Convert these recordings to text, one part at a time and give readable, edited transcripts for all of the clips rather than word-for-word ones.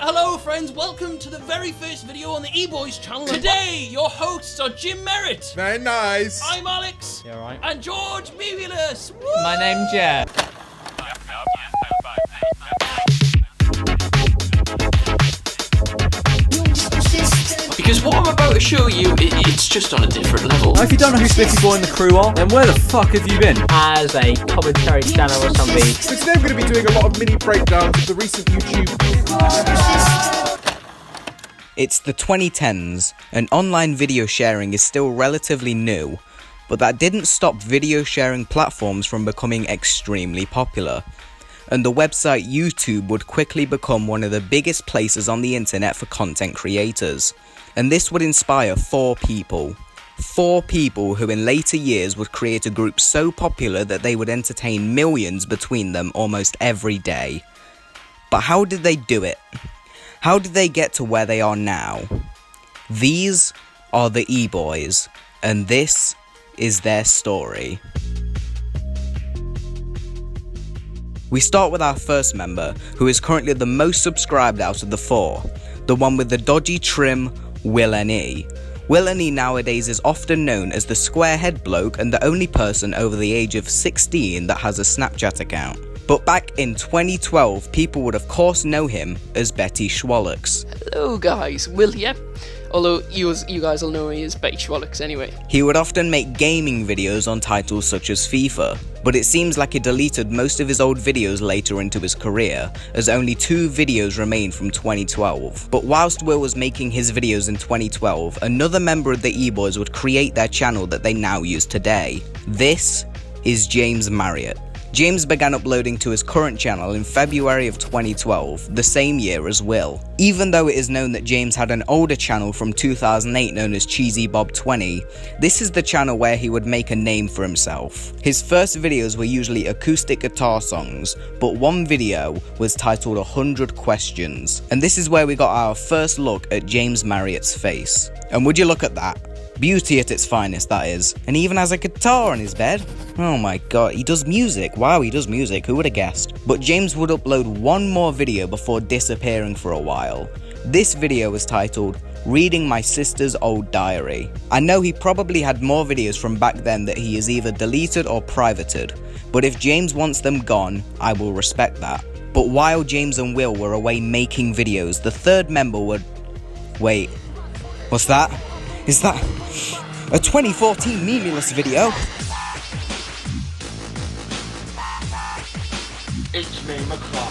Hello friends, welcome to the very first video on the Eboys channel. Today, your hosts are Jim Marriott. Very nice. ImAllexx. Yeah, right. And George Memeulous. My name's Jeff. Because what I'm about to show you, it's just on a different level. Now, if you don't know who Spliffy Boy and the crew are, then where the fuck have you been? As a commentary channel or something. So today we're going to be doing a lot of mini breakdowns of the recent YouTube. It's the 2010s, and online video sharing is still relatively new, but that didn't stop video sharing platforms from becoming extremely popular. And the website YouTube would quickly become one of the biggest places on the internet for content creators. And this would inspire four people who in later years would create a group so popular that they would entertain millions between them almost every day. But how did they do it? How did they get to where they are now? These are the Eboys, and this is their story. We start with our first member, who is currently the most subscribed out of the four, the one with the dodgy trim, WillNE. WillNE nowadays is often known as the square-head bloke and the only person over the age of 16 that has a Snapchat account. But back in 2012, people would of course know him as Betty Schwallex. Hello guys, Will here. Although you guys will know me as Betty Schwallex anyway. He would often make gaming videos on titles such as FIFA, but it seems like he deleted most of his old videos later into his career, as only 2 videos remain from 2012. But whilst Will was making his videos in 2012, another member of the Eboys would create their channel that they now use today. This is James Marriott. James began uploading to his current channel in February of 2012, the same year as Will. Even though it is known that James had an older channel from 2008 known as Cheesy Bob 20, this is the channel where he would make a name for himself. His first videos were usually acoustic guitar songs, but one video was titled 100 Questions. And this is where we got our first look at James Marriott's face. And would you look at that? Beauty at its finest, that is. And he even has a guitar on his bed. Oh my god, he does music. Wow, he does music, who would have guessed? But James would upload one more video before disappearing for a while. This video was titled, Reading My Sister's Old Diary. I know he probably had more videos from back then that he has either deleted or privated, but if James wants them gone, I will respect that. But while James and Will were away making videos, the third member would... Wait, what's that? Is that a 2014 Memeulous video? It's Memeulous.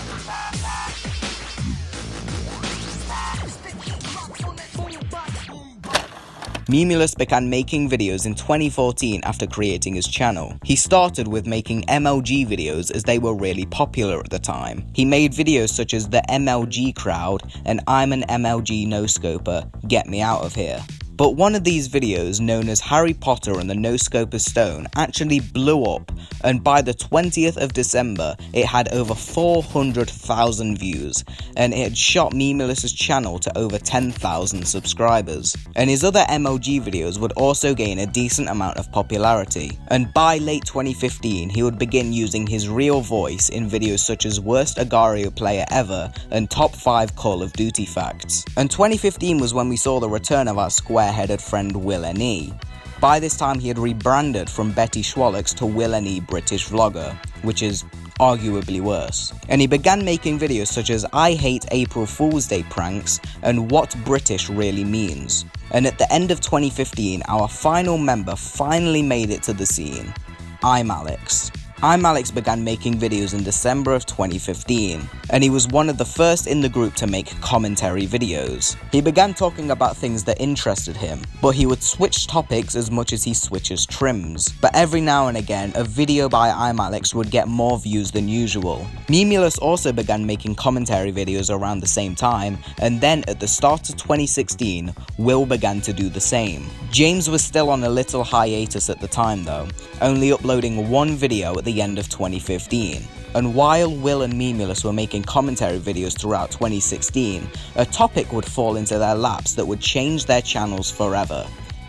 Memeulous began making videos in 2014 after creating his channel. He started with making MLG videos as they were really popular at the time. He made videos such as the MLG crowd and I'm an MLG no-scoper, get me out of here. But one of these videos, known as Harry Potter and the No-Scoper Stone, actually blew up, and by the 20th of December, it had over 400,000 views, and it had shot Memeulous' channel to over 10,000 subscribers. And his other MLG videos would also gain a decent amount of popularity, and by late 2015, he would begin using his real voice in videos such as Worst Agario Player Ever and Top 5 Call of Duty Facts. And 2015 was when we saw the return of our square-headed friend WillNE. By this time he had rebranded from Betty Schwallex to WillNE British Vlogger, which is arguably worse. And he began making videos such as I hate April Fool's Day pranks and what British really means. And at the end of 2015, our final member finally made it to the scene, ImAllexx. ImAllexx began making videos in December of 2015, and he was one of the first in the group to make commentary videos. He began talking about things that interested him, but he would switch topics as much as he switches trims. But every now and again, a video by ImAllexx would get more views than usual. Memeulous also began making commentary videos around the same time, and then at the start of 2016, Will began to do the same. James was still on a little hiatus at the time though, only uploading one video at the end of 2015. And while Will and Memeulous were making commentary videos throughout 2016, a topic would fall into their laps that would change their channels forever.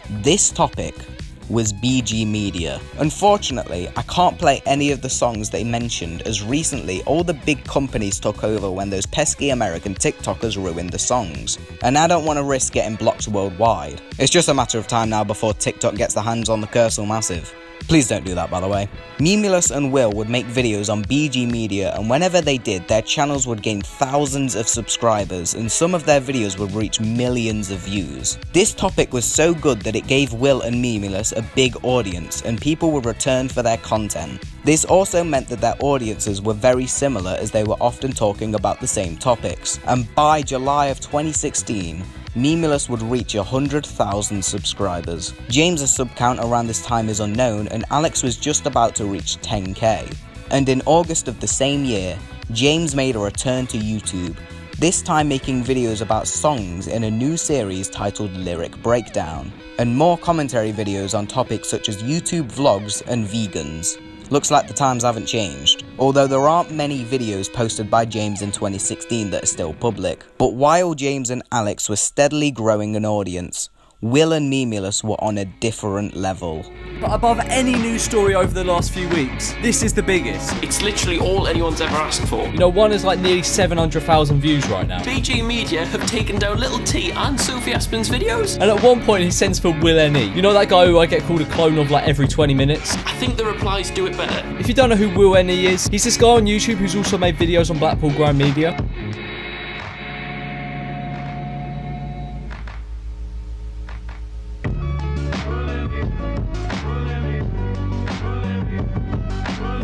This topic was BGmedia. Unfortunately, I can't play any of the songs they mentioned, as recently all the big companies took over when those pesky American TikTokers ruined the songs. And I don't want to risk getting blocked worldwide. It's just a matter of time now before TikTok gets their hands on the Cursor Massive. Please don't do that, by the way. Memeulous and Will would make videos on BGmedia, and whenever they did, their channels would gain thousands of subscribers, and some of their videos would reach millions of views. This topic was so good that it gave Will and Memeulous a big audience, and people would return for their content. This also meant that their audiences were very similar, as they were often talking about the same topics. And by July of 2016, Memeulous would reach 100,000 subscribers. James's sub count around this time is unknown, and Alex was just about to reach 10k. And in August of the same year, James made a return to YouTube, this time making videos about songs in a new series titled Lyric Breakdown, and more commentary videos on topics such as YouTube vlogs and vegans. Looks like the times haven't changed, although there aren't many videos posted by James in 2016 that are still public. But while James and Alex were steadily growing an audience, Will and Memeulous were on a different level. But above any news story over the last few weeks, this is the biggest. It's literally all anyone's ever asked for. You know, one is like nearly 700,000 views right now. BGmedia have taken down Little T and Sophie Aspin's videos. And at one point he sends for WillNE. You know that guy who I get called a clone of like every 20 minutes? I think the replies do it better. If you don't know who WillNE is, he's this guy on YouTube who's also made videos on Blackpool Grime Media.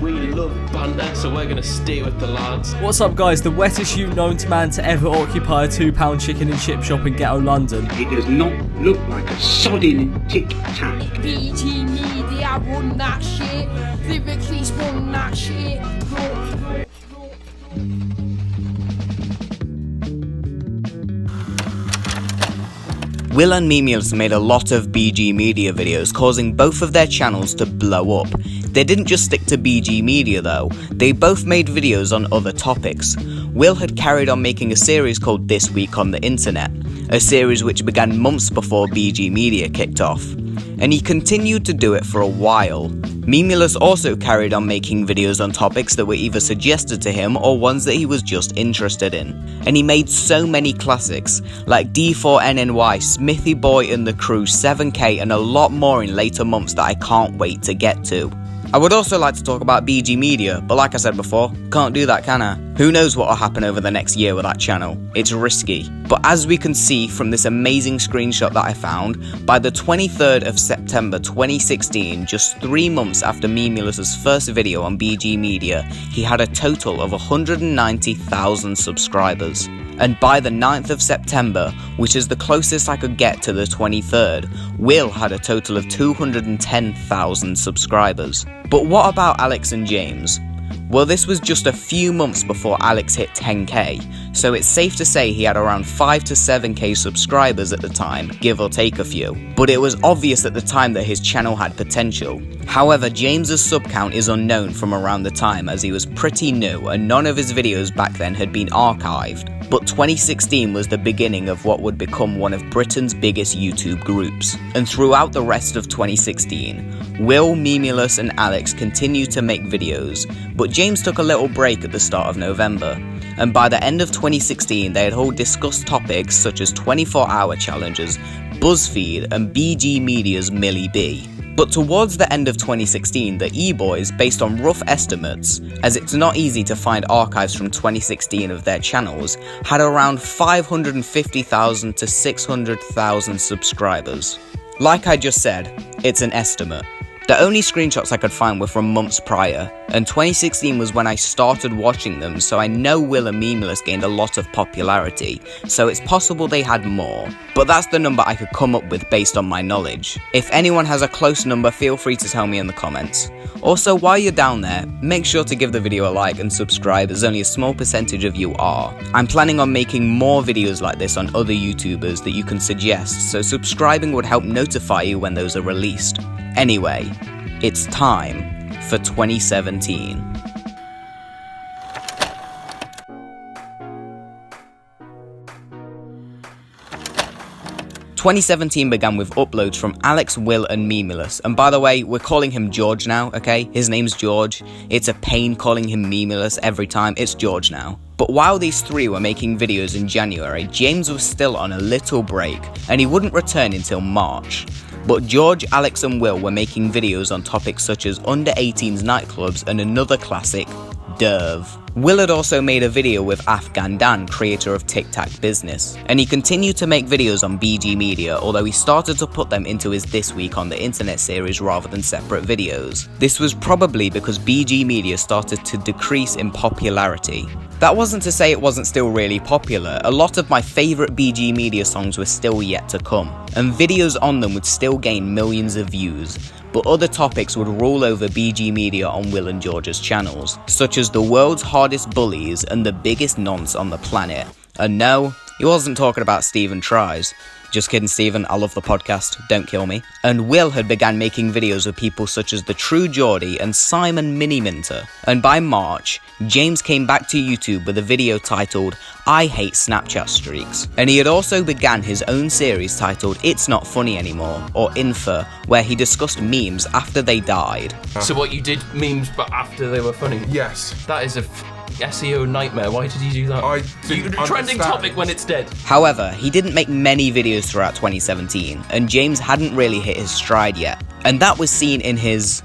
We love banter, so we're gonna stay with the lads. What's up guys, the wettest you known to man to ever occupy a £2 chicken and chip shop in ghetto London. It does not look like a sodding tic-tac. BGmedia run that shit, lyrically run that shit. Will and Memeulous made a lot of BGmedia videos, causing both of their channels to blow up. They didn't just stick to BGmedia though, they both made videos on other topics. Will had carried on making a series called This Week on the Internet, a series which began months before BGmedia kicked off, and he continued to do it for a while. Memeulous also carried on making videos on topics that were either suggested to him or ones that he was just interested in, and he made so many classics like D4NNY, Smithy Boy and the Crew, 7K, and a lot more in later months that I can't wait to get to. I would also like to talk about BGmedia, but like I said before, can't do that, can I? Who knows what will happen over the next year with that channel? It's risky. But as we can see from this amazing screenshot that I found, by the 23rd of September 2016, just 3 months after Memeulous' first video on BGmedia, he had a total of 190,000 subscribers. And by the 9th of September, which is the closest I could get to the 23rd, Will had a total of 210,000 subscribers. But what about Alex and James? Well, this was just a few months before Alex hit 10k, so it's safe to say he had around 5 to 7k subscribers at the time, give or take a few. But it was obvious at the time that his channel had potential. However, James's sub count is unknown from around the time, as he was pretty new and none of his videos back then had been archived. But 2016 was the beginning of what would become one of Britain's biggest YouTube groups. And throughout the rest of 2016, Will, Memeulous and Alex continued to make videos, but James took a little break at the start of November. And by the end of 2016, they had all discussed topics such as 24-hour challenges, BuzzFeed and BGmedia's Millie B. But towards the end of 2016, the Eboys, based on rough estimates, as it's not easy to find archives from 2016 of their channels, had around 550,000 to 600,000 subscribers. Like I just said, it's an estimate. The only screenshots I could find were from months prior, and 2016 was when I started watching them, so I know Will and Memeulous gained a lot of popularity, so it's possible they had more. But that's the number I could come up with based on my knowledge. If anyone has a close number, feel free to tell me in the comments. Also, while you're down there, make sure to give the video a like and subscribe, as only a small percentage of you are. I'm planning on making more videos like this on other YouTubers that you can suggest, so subscribing would help notify you when those are released. Anyway, it's time for 2017. 2017 began with uploads from Alex, Will and Memeulous, and by the way, we're calling him George now, okay? His name's George. It's a pain calling him Memeulous every time. It's George now. But while these three were making videos in January, James was still on a little break, and he wouldn't return until March. But George, Alex and Will were making videos on topics such as under 18s nightclubs and another classic, Derv. Will had also made a video with Afghan Dan, creator of Tic Tac Business, and he continued to make videos on BG Media, although he started to put them into his This Week on the Internet series rather than separate videos. This was probably because BG Media started to decrease in popularity. That wasn't to say it wasn't still really popular. A lot of my favourite BG Media songs were still yet to come, and videos on them would still gain millions of views, but other topics would rule over BG Media on Will and George's channels, such as the world's hardest bullies and the biggest nonce on the planet. And no, he wasn't talking about Stephen Tries. Just kidding, Stephen, I love the podcast, don't kill me. And Will had began making videos with people such as the True Geordie and Simon Miniminter. And by March, James came back to YouTube with a video titled I Hate Snapchat Streaks. And he had also began his own series titled It's Not Funny Anymore, or Infer, where he discussed memes after they died. So what, you did memes but after they were funny? Yes. That is a SEO nightmare. Why did you do that? Trending Trending topic when it's dead. However, he didn't make many videos throughout 2017, and James hadn't really hit his stride yet. And that was seen in his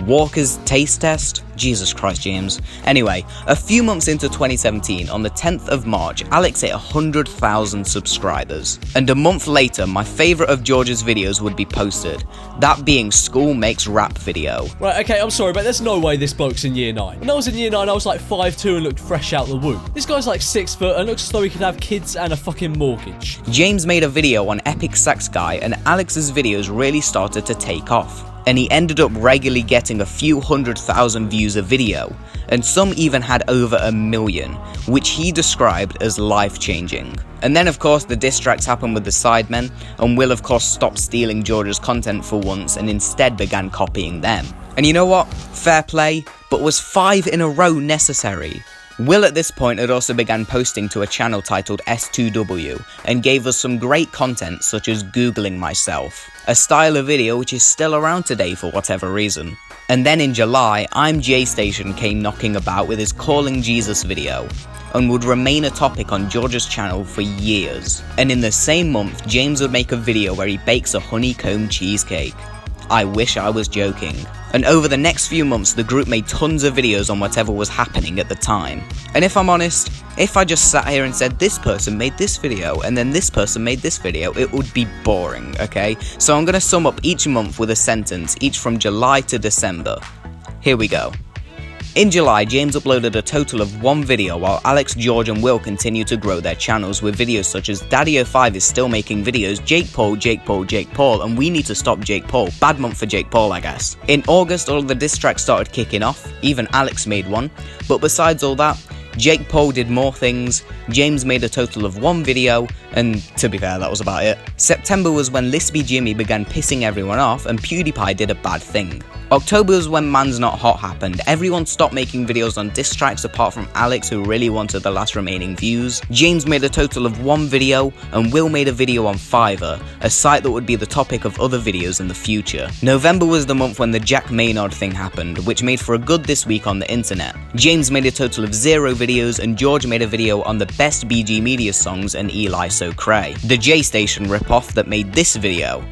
Walker's Taste Test? Jesus Christ, James. Anyway, a few months into 2017, on the 10th of March, Alex hit 100,000 subscribers. And a month later, my favourite of George's videos would be posted, that being School Makes Rap video. Right, okay, I'm sorry, but there's no way this bloke's in year 9. When I was in year 9, I was like 5'2" and looked fresh out the womb. This guy's like 6 foot and looks as though he could have kids and a fucking mortgage. James made a video on Epic Sax Guy, and Alex's videos really started to take off. And he ended up regularly getting a few 100,000 views a video, and some even had over 1 million, which he described as life-changing. And then of course the diss tracks happened with the Sidemen, and Will of course stopped stealing George's content for once and instead began copying them. And you know what? Fair play, but was 5 in a row necessary? Will at this point had also begun posting to a channel titled S2W and gave us some great content such as Googling Myself, a style of video which is still around today for whatever reason. And then in July, I'm J Station came knocking about with his Calling Jesus video, and would remain a topic on George's channel for years. And in the same month, James would make a video where he bakes a honeycomb cheesecake. I wish I was joking. And over the next few months, the group made tons of videos on whatever was happening at the time. And if I'm honest, if I just sat here and said this person made this video and then this person made this video, it would be boring, okay? So I'm gonna sum up each month with a sentence, each from July to December. Here we go. In July, James uploaded a total of 1 video while Alex, George and Will continued to grow their channels with videos such as Daddy05 is still making videos, Jake Paul, and we need to stop Jake Paul. Bad month for Jake Paul, I guess. In August, all of the diss tracks started kicking off, even Alex made one, but besides all that, Jake Paul did more things, James made a total of 1 video, and to be fair, that was about it. September was when Lispy Jimmy began pissing everyone off and PewDiePie did a bad thing. October was when Man's Not Hot happened. Everyone stopped making videos on diss tracks apart from Alex, who really wanted the last remaining views. James made a total of 1 video, and Will made a video on Fiverr, a site that would be the topic of other videos in the future. November was the month when the Jack Maynard thing happened, which made for a good This Week on the internet. James made a total of 0 videos, and George made a video on the best BG Media songs and Eli So Cray, the J Station ripoff that made this video.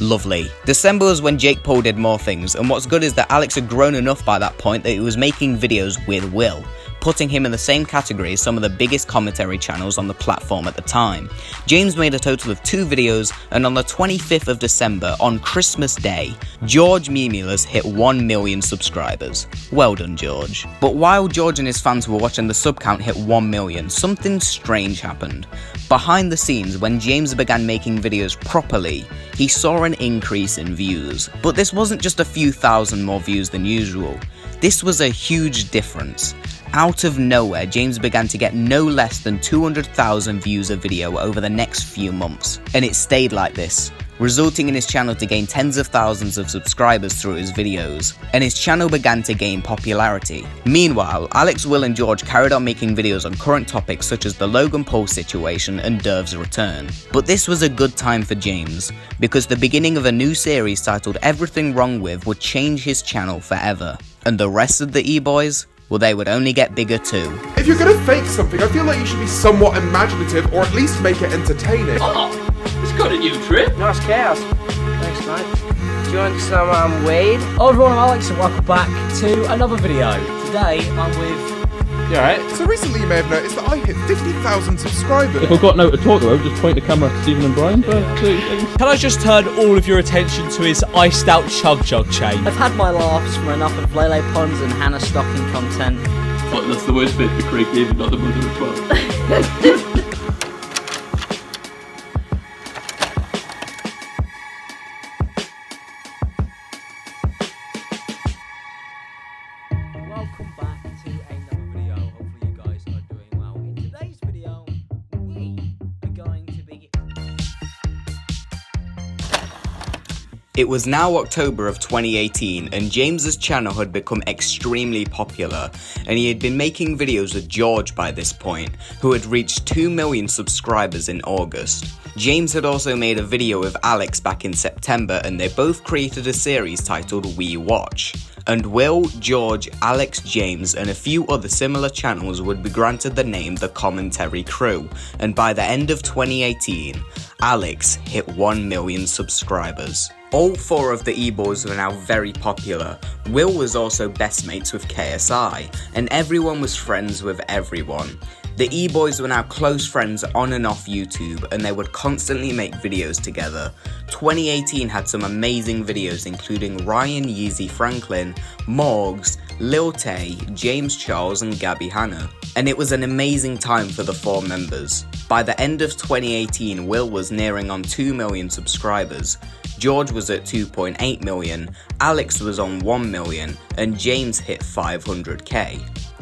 Lovely. December was when Jake Paul did more things, and what's good is that Alex had grown enough by that point that he was making videos with Will, putting him in the same category as some of the biggest commentary channels on the platform at the time. James made a total of 2 videos, and on the 25th of December, on Christmas Day, George Memeulous hit 1 million subscribers. Well done, George. But while George and his fans were watching the sub count hit 1 million, something strange happened. Behind the scenes, when James began making videos properly, he saw an increase in views. But this wasn't just a few thousand more views than usual. This was a huge difference. Out of nowhere, James began to get no less than 200,000 views a video over the next few months. And it stayed like this, resulting in his channel to gain tens of thousands of subscribers through his videos, and his channel began to gain popularity. Meanwhile, Alex, Will and George carried on making videos on current topics such as the Logan Paul situation and Derv's return. But this was a good time for James, because the beginning of a new series titled Everything Wrong With would change his channel forever. And the rest of the E-Boys? Well, they would only get bigger too. If you're gonna fake something, I feel like you should be somewhat imaginative, or at least make it entertaining. Oh, it's got a new trip. Nice chaos. Thanks, mate. Do you want some Wade? Hello everyone, I'm Alex and welcome back to another video. Today I'm with... You alright? So recently you may have noticed that I hit 50,000 subscribers. If I've got no to talk about, just point the camera at Stephen and Brian for 30 seconds. Can I just turn all of your attention to his iced out chug jug chain? I've had my laughs from enough of Lele Pons and Hannah Stocking content. Oh, that's the worst bit for Craig David, not the mother of 12. Welcome back to another video. Hopefully you guys are doing well. In today's video, we are going to be... It was now October of 2018 and James's channel had become extremely popular, and he had been making videos with George by this point, who had reached 2 million subscribers in August. James had also made a video with Alex back in September, and they both created a series titled We Watch. And Will, George, Alex, James and a few other similar channels would be granted the name The Commentary Crew, and by the end of 2018, Alex hit 1 million subscribers. All 4 of the E-Boys were now very popular. Will was also best mates with KSI, and everyone was friends with everyone. The E-Boys were now close friends on and off YouTube, and they would constantly make videos together. 2018 had some amazing videos including Ryan Yeezy Franklin, Morgs, Lil Tay, James Charles and Gabby Hanna. And it was an amazing time for the 4 members. By the end of 2018, Will was nearing on 2 million subscribers. George was at 2.8 million, Alex was on 1 million, and James hit 500k.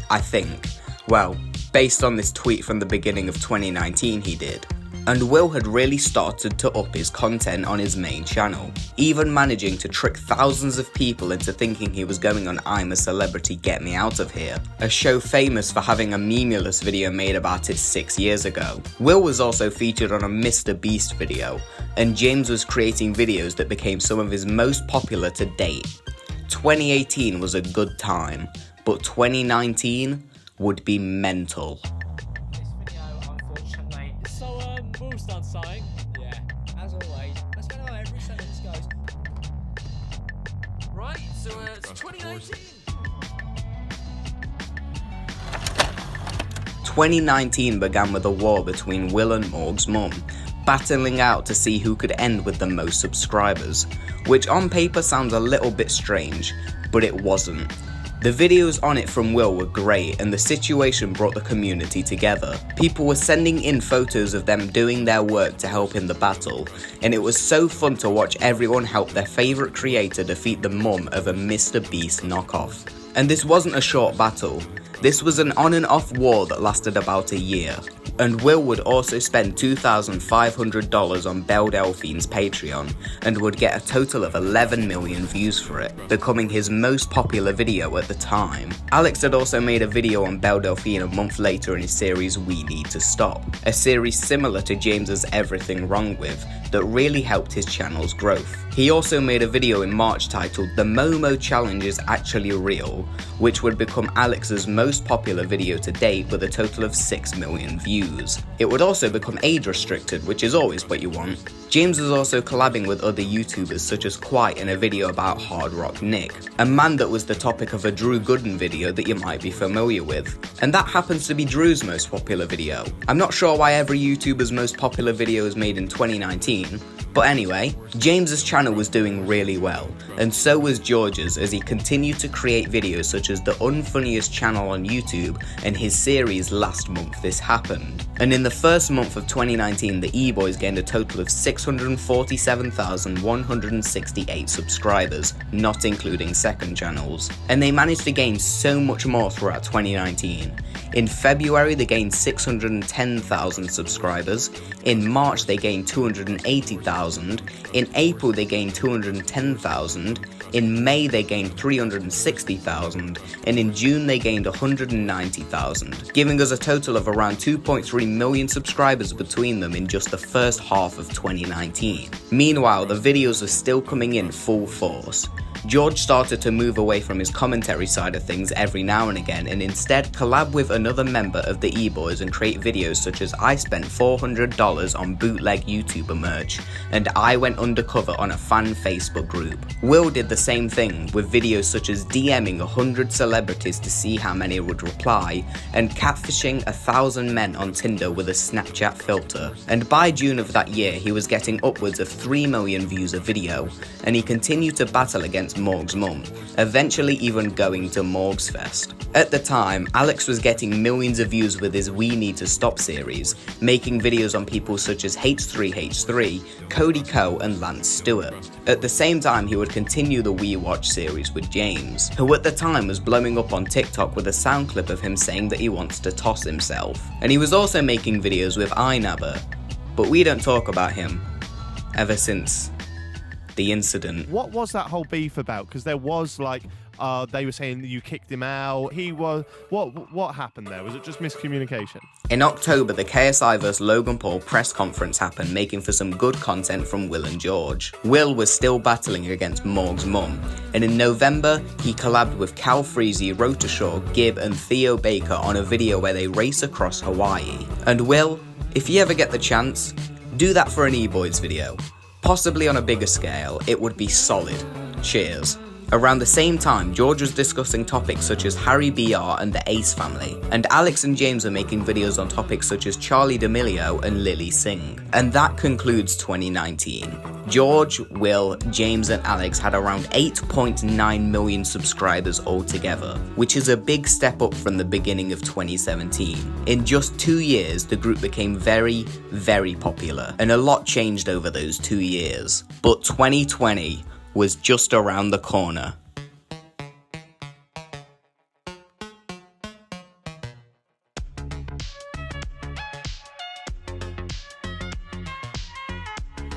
I think. Well, based on this tweet from the beginning of 2019 he did. And Will had really started to up his content on his main channel, even managing to trick thousands of people into thinking he was going on I'm a Celebrity Get Me Out of Here, a show famous for having a Memeulous video made about it 6 years ago. Will was also featured on a Mr. Beast video, and James was creating videos that became some of his most popular to date. 2018 was a good time, but 2019 would be mental. Will's done something. Yeah, as always. Let's go how every sentence goes. Right, so it's 2019. 2019 began with a war between Will and Morg's mum, battling out to see who could end with the most subscribers, which on paper sounds a little bit strange, but it wasn't. The videos on it from Will were great, and the situation brought the community together. People were sending in photos of them doing their work to help in the battle, and it was so fun to watch everyone help their favourite creator defeat the mum of a Mr. Beast knockoff. And this wasn't a short battle. This was an on and off war that lasted about a year. And Will would also spend $2,500 on Belle Delphine's Patreon, and would get a total of 11 million views for it, becoming his most popular video at the time. Alex had also made a video on Belle Delphine a month later in his series We Need to Stop, a series similar to James's Everything Wrong With, that really helped his channel's growth. He also made a video in March titled The Momo Challenge is Actually Real, which would become Alex's most popular video to date with a total of 6 million views. It would also become age restricted, which is always what you want. James was also collabing with other YouTubers such as Quite in a video about Hard Rock Nick, a man that was the topic of a Drew Gooden video that you might be familiar with. And that happens to be Drew's most popular video. I'm not sure why every YouTuber's most popular video is made in 2019, but anyway, James's channel was doing really well, and so was George's as he continued to create videos such as the Unfunniest channel on YouTube and his series Last Month This Happened. And in the first month of 2019, the E-Boys gained a total of 6 647,168 subscribers, not including second channels. And they managed to gain so much more throughout 2019. In February, they gained 610,000 subscribers. In March, they gained 280,000. In April, they gained 210,000. In May, they gained 360,000. And in June, they gained 190,000, giving us a total of around 2.3 million subscribers between them in just the first half of 2019. Meanwhile, the videos are still coming in full force. George started to move away from his commentary side of things every now and again and instead collab with another member of the E-Boys and create videos such as I spent $400 on bootleg YouTuber merch and I went undercover on a fan Facebook group. Will did the same thing with videos such as DMing 100 celebrities to see how many would reply and catfishing 1,000 men on Tinder with a Snapchat filter. And by June of that year he was getting upwards of 3 million views a video and he continued to battle against Morg's mum, eventually even going to Morg's Fest. At the time, Alex was getting millions of views with his We Need to Stop series, making videos on people such as H3H3, Cody Ko and Lance Stewart. At the same time, he would continue the We Watch series with James, who at the time was blowing up on TikTok with a sound clip of him saying that he wants to toss himself. And he was also making videos with iNabber, but we don't talk about him ever since the incident. What was that whole beef about? Because there was like, they were saying that you kicked him out. He was, what happened there? Was it just miscommunication? In October, the KSI vs Logan Paul press conference happened, making for some good content from Will and George. Will was still battling against Morg's mum, and in November, he collabed with Cal Freezy, Rotashaw, Gibb and Theo Baker on a video where they race across Hawaii. And Will, if you ever get the chance, do that for an E-Boys video. Possibly on a bigger scale, it would be solid. Cheers. Around the same time, George was discussing topics such as Harry BR and the Ace family, and Alex and James are making videos on topics such as Charlie D'Amelio and Lily Singh. And that concludes 2019. George, Will, James and Alex had around 8.9 million subscribers altogether, which is a big step up from the beginning of 2017. In just 2 years, the group became very, very popular, and a lot changed over those 2 years. But 2020 was just around the corner.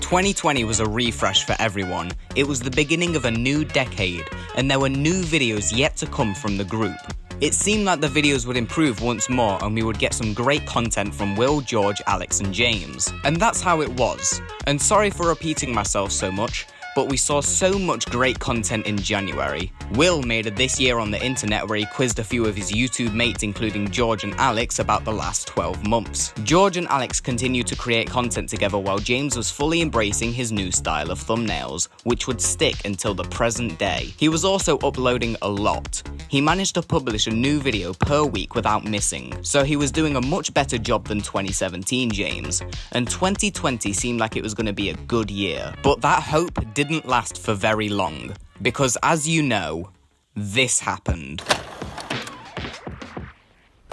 "2020 was a refresh for everyone. It was the beginning of a new decade, and there were new videos yet to come from the group. It seemed like the videos would improve once more and we would get some great content from Will, George, Alex and James. And that's how it was. And sorry for repeating myself so much, but we saw so much great content in January. Will made a This Year on the Internet where he quizzed a few of his YouTube mates including George and Alex about the last 12 months. George and Alex continued to create content together while James was fully embracing his new style of thumbnails, which would stick until the present day. He was also uploading a lot. He managed to publish a new video per week without missing, so he was doing a much better job than 2017 James, and 2020 seemed like it was going to be a good year. But that hope didn't last for very long, because as you know, this happened.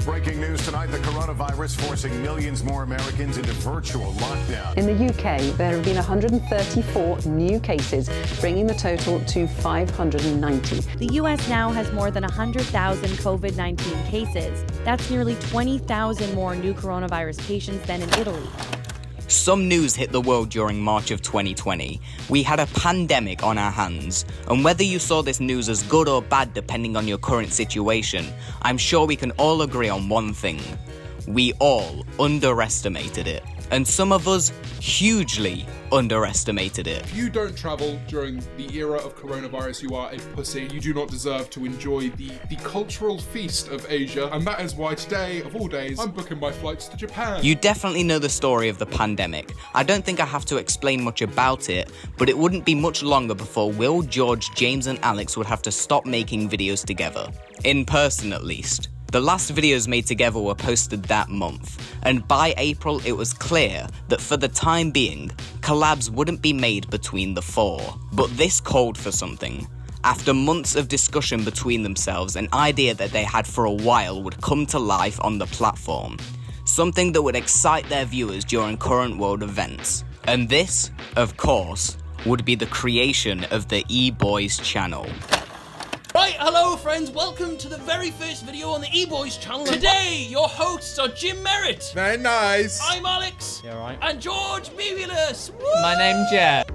Breaking news tonight, the coronavirus forcing millions more Americans into virtual lockdown. In the UK, there have been 134 new cases, bringing the total to 590. The US now has more than 100,000 COVID-19 cases. That's nearly 20,000 more new coronavirus patients than in Italy. Some news hit the world during March of 2020. We had a pandemic on our hands, and whether you saw this news as good or bad depending on your current situation, I'm sure we can all agree on one thing. We all underestimated it. And some of us hugely underestimated it. If you don't travel during the era of coronavirus, you are a pussy. You do not deserve to enjoy the cultural feast of Asia, and that is why today, of all days, I'm booking my flights to Japan. You definitely know the story of the pandemic. I don't think I have to explain much about it, but it wouldn't be much longer before Will, George, James and Alex would have to stop making videos together. In person at least. The last videos made together were posted that month, and by April it was clear that for the time being, collabs wouldn't be made between the four. But this called for something. After months of discussion between themselves, an idea that they had for a while would come to life on the platform. Something that would excite their viewers during current world events. And this, of course, would be the creation of the Eboys channel. Right, hello friends, welcome to the very first video on the Eboys channel. Today, your hosts are Jim Marriott. Very nice. ImAllexx. Yeah, right. And George Memeulous. My name's Jeff.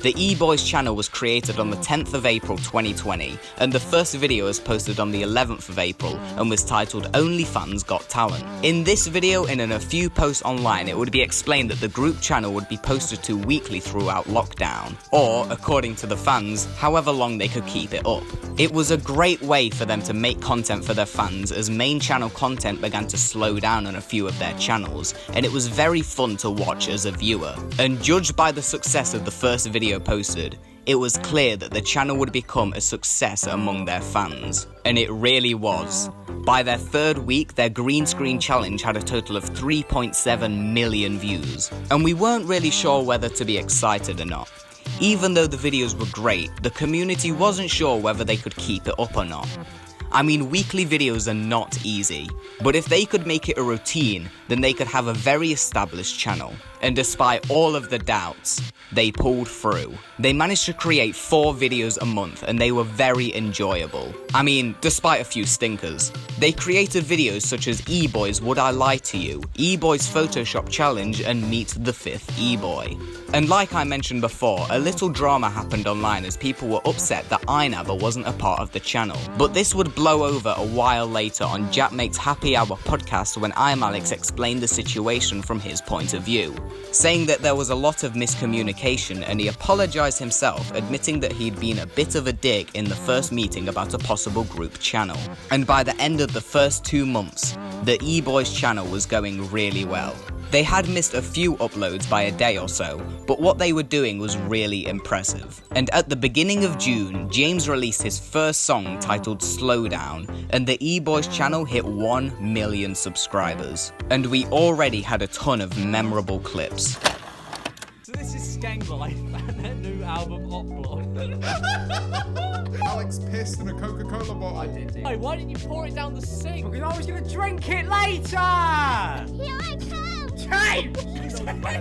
The Eboys channel was created on the 10th of April 2020, and the first video was posted on the 11th of April and was titled OnlyFans Got Talent. In this video and in a few posts online, it would be explained that the group channel would be posted to weekly throughout lockdown, or, according to the fans, however long they could keep it up. It was a great way for them to make content for their fans as main channel content began to slow down on a few of their channels, and it was very fun to watch as a viewer. And judged by the success of the first video posted, it was clear that the channel would become a success among their fans. And it really was. By their third week, their green screen challenge had a total of 3.7 million views. And we weren't really sure whether to be excited or not. Even though the videos were great, the community wasn't sure whether they could keep it up or not. I mean, weekly videos are not easy, but if they could make it a routine, then they could have a very established channel. And despite all of the doubts, they pulled through. They managed to create 4 videos a month and they were very enjoyable. I mean, despite a few stinkers. They created videos such as Eboys Would I Lie to You, Eboys Photoshop Challenge and Meet the 5th E-Boy. And like I mentioned before, a little drama happened online as people were upset that iNabber wasn't a part of the channel. But this would blow over a while later on Japmate's Happy Hour podcast when ImAllexx explained the situation from his point of view, saying that there was a lot of miscommunication and he apologised himself, admitting that he'd been a bit of a dick in the first meeting about a possible group channel. And by the end of the first 2 months, the Eboys channel was going really well. They had missed a few uploads by a day or so, but what they were doing was really impressive. And at the beginning of June, James released his first song titled Slow Down, and the Eboys channel hit 1 million subscribers. And we already had a ton of memorable clips. So this is Skeng Life and their new album Hot Block. Alex pissed in a Coca-Cola bottle. I did. Hey, why didn't you pour it down the sink? Because I was going to drink it later! Here I come! James! Come back!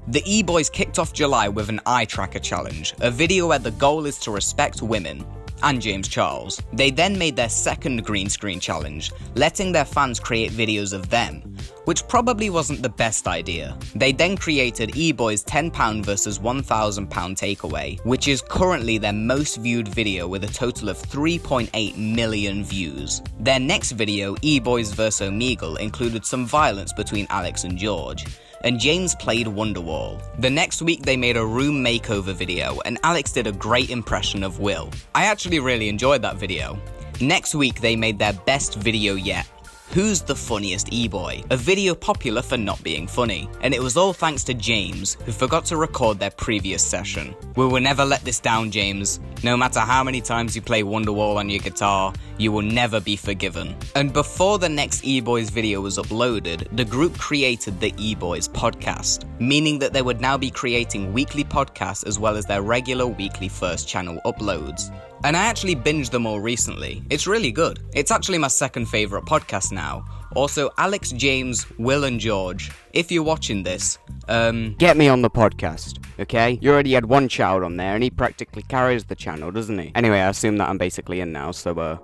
The Eboys kicked off July with an eye tracker challenge, a video where the goal is to respect women, and James Charles. They then made their second green screen challenge, letting their fans create videos of them, which probably wasn't the best idea. They then created Eboys' £10 versus £1,000 takeaway, which is currently their most viewed video with a total of 3.8 million views. Their next video, Eboys vs Omegle, included some violence between Alex and George, and James played Wonderwall. The next week they made a room makeover video and Alex did a great impression of Will. I actually really enjoyed that video. Next week they made their best video yet, Who's the Funniest E-Boy? A video popular for not being funny. And it was all thanks to James, who forgot to record their previous session. We will never let this down, James. No matter how many times you play Wonderwall on your guitar, you will never be forgiven. And before the next E-Boys video was uploaded, the group created the Eboys Podcast, meaning that they would now be creating weekly podcasts as well as their regular weekly first channel uploads. And I actually binged them all recently. It's really good. It's actually my second favourite podcast now. Also, Alex, James, Will and George, if you're watching this, get me on the podcast, okay? You already had one child on there and he practically carries the channel, doesn't he? Anyway, I assume that I'm basically in now, so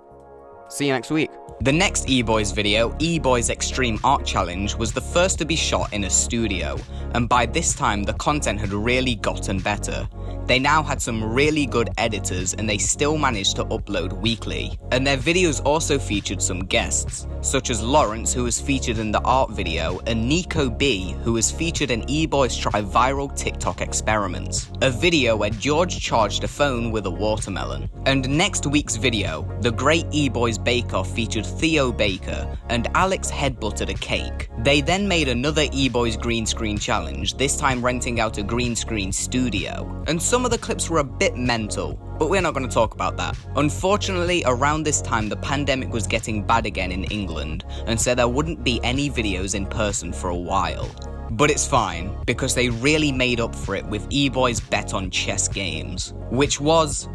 see you next week. The next E-Boys video, E-Boys Extreme Art Challenge, was the first to be shot in a studio, and by this time the content had really gotten better. They now had some really good editors and they still managed to upload weekly. And their videos also featured some guests, such as Lawrence, who was featured in the art video, and Nico B, who was featured in E-Boys Try Viral TikTok Experiments, a video where George charged a phone with a watermelon. And next week's video, The Great E-Boys Bake Off, featured Theo Baker, and Alex headbutted a cake. They then made another E-Boys green screen challenge, this time renting out a green screen studio. And some of the clips were a bit mental, but we're not going to talk about that. Unfortunately, around this time the pandemic was getting bad again in England, and so there wouldn't be any videos in person for a while. But it's fine, because they really made up for it with Eboys Bet on Chess Games, which was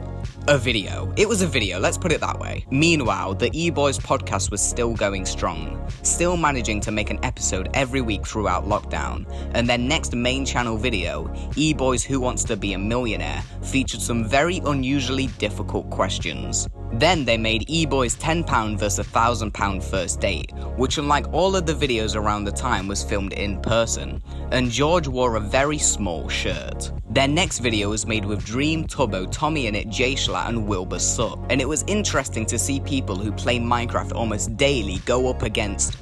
a video. It was a video, let's put it that way. Meanwhile, the Eboys podcast was still going strong, still managing to make an episode every week throughout lockdown, and their next main channel video, Eboys Who Wants to Be a Millionaire, featured some very unusually difficult questions. Then they made Eboys £10 vs £1,000 first date, which unlike all of the videos around the time was filmed in person, and George wore a very small shirt. Their next video was made with Dream, Tubbo, TommyInnit, Jschla and Wilbur Soot, and it was interesting to see people who play Minecraft almost daily go up against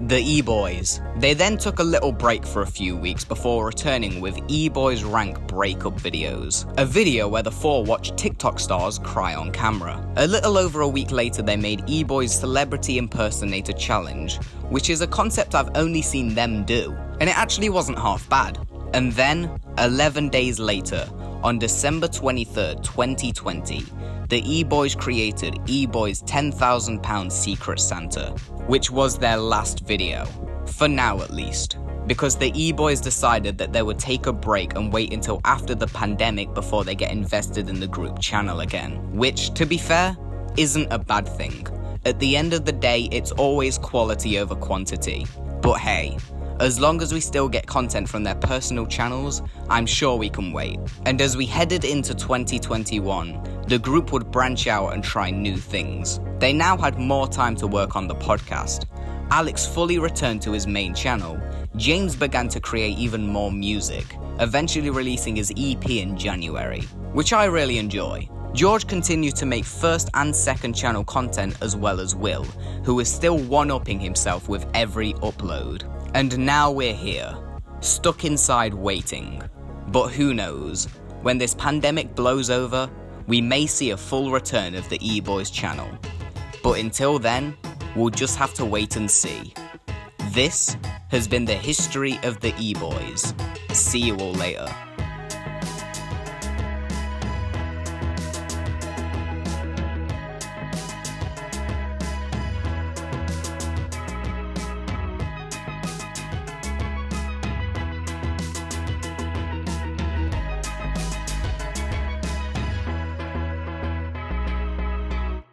the Eboys. They then took a little break for a few weeks before returning with Eboys Rank breakup videos, a video where the four watched TikTok stars cry on camera. A little over a week later they made Eboys Celebrity Impersonator Challenge, which is a concept I've only seen them do, and it actually wasn't half bad. And then, 11 days later, on December 23rd, 2020, the Eboys created Eboys £10,000 Secret Santa, which was their last video, for now at least, because the Eboys decided that they would take a break and wait until after the pandemic before they get invested in the group channel again, which, to be fair, isn't a bad thing. At the end of the day, it's always quality over quantity. But hey, as long as we still get content from their personal channels, I'm sure we can wait. And as we headed into 2021, the group would branch out and try new things. They now had more time to work on the podcast. Alex fully returned to his main channel. James began to create even more music, eventually releasing his EP in January, which I really enjoy. George continued to make first and second channel content as well as Will, who is still one-upping himself with every upload. And now we're here, stuck inside waiting. But who knows, when this pandemic blows over, we may see a full return of the Eboys channel. But until then, we'll just have to wait and see. This has been the history of the Eboys. See you all later.